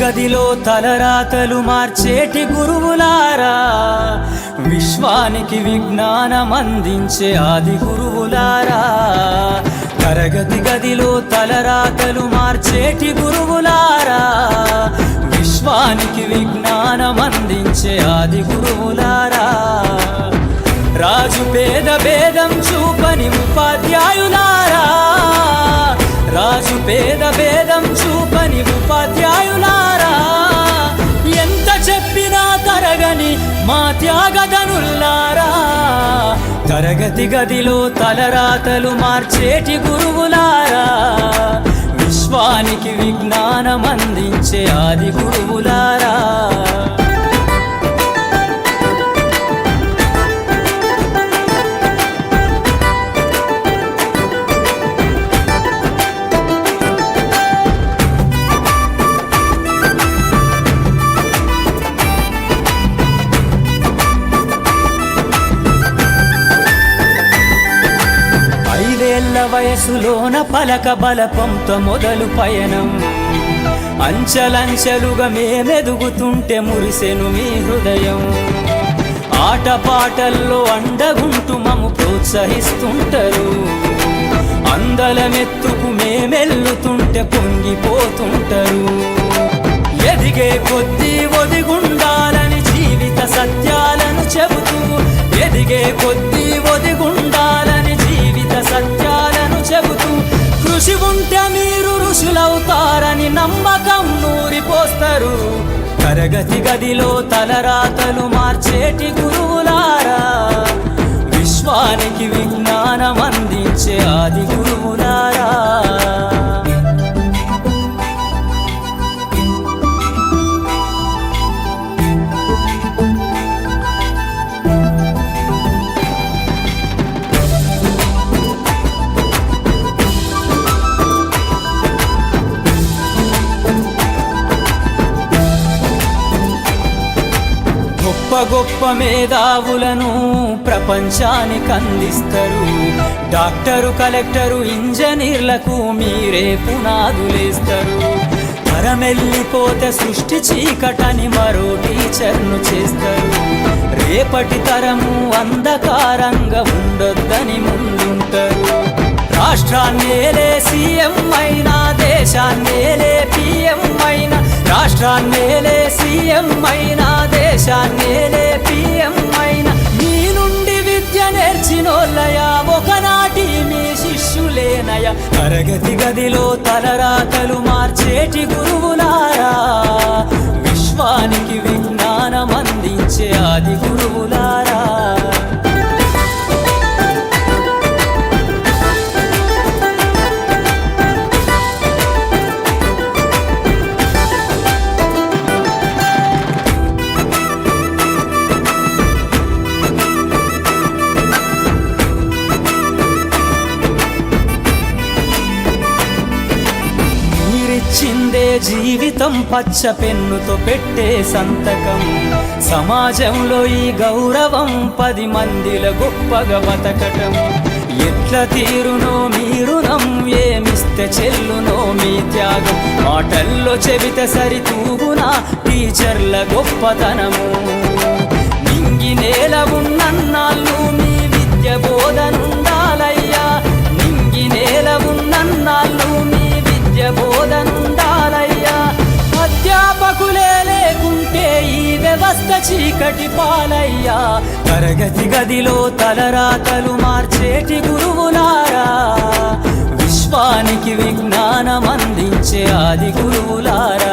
గదిలో తలరాతలు మార్చేటి గురువులారా, విశ్వానికి విజ్ఞానం అందించే ఆది గురువులారా. తరగతి గదిలో తలరాతలు మార్చేటి గురువులారా, విశ్వానికి విజ్ఞానం అందించే ఆది గురువులారా. రాజు పేద భేదం చూపని ఉపాధ్యాయులారా, రాజు పేద భేదం చూపని ఉపాధ్యాయులారా. ఎంత చెప్పినా తరగని మా త్యాగధనుల్లారా, తరగతి గదిలో తలరాతలు మార్చేటి గురువులారా, విశ్వానికి విజ్ఞానం అందించే ఆది గురువులారా. వయసులోన పలక బలపంతో మొదలు పయనం, అంచలంచెలుగా మేమెదుగుతుంటే మురిసెను మీ హృదయం. ఆటపాటల్లో అండగుంటూ మము ప్రోత్సహిస్తుంటారు, అందలమెత్తుకు మేమెల్లుతుంటే పొంగిపోతుంటారు. ఎదిగే కొద్దీ ఒదిగుండాలని జీవిత సత్యాలను చెబుతూ, ఎదిగే కొద్దీ ఒదిగుండాలని జీవిత సత్యాలను చెబుతూ, కృషి ఉంటే మీరు ఋషులవుతారని నమ్మకం నూరిపోస్తారు. తరగతి గదిలో తలరాతలు మార్చేటి గురువులారా, విశ్వానికి విజ్ఞానం అందించే ఆది గురువులారా. గొప్ప గొప్ప మేధావులను ప్రపంచానికి అందిస్తారు. డాక్టరు, కలెక్టరు, ఇంజనీర్లకు మీరే పునాదులేస్తారు. తరమెల్లిపోతే సృష్టి చీకటని మరో టీచర్ను చేస్తారు. రేపటి తరము అంధకారంగా ఉండొద్దని ముందుంటారు. రాష్ట్రాన్నేలే సీఎం అయినా, దేశాన్నేలే పిఎం అయినా, రాష్ట్రాన్నేలే సీఎం అయినా, దేశాన్నేలే పిఎం అయినా, మీ నుండి విద్య నేర్చినోళ్ళయా, ఒకనాటి మీ శిష్యులేనయా. తరగతి గదిలో తలరాతలు మార్చేటి గురువులారా, విశ్వానికి విజ్ఞానం అందించే ఆది గురువులారా. చిందే జీవితం పచ్చ పెన్నుతో పెట్టే సంతకం, సమాజంలో ఈ గౌరవం 10 మందిల గొప్పగా బతకటం. ఎట్ల తీరునో మీ రుణం, ఏమిస్తే చెల్లునో మీ త్యాగం. మాటల్లో చెబితే సరితూగునా టీచర్ల గొప్పతనము. నింగి నేల ఉన్నన్నాళ్ళు మీ విద్య బోధనుండాలయ్యా, నింగి నేల ఉన్నన్నాళ్ళు మీ విద్య బోధనుండాలయ్యా. అధ్యాపకులే లేకుంటే ఈ వ్యవస్థ చీకటి పాలయ్యా. తరగతి గదిలో తలరాతలు మార్చేటి గురువులారా, విశ్వానికి విజ్ఞానం అందించే ఆది గురువులారా.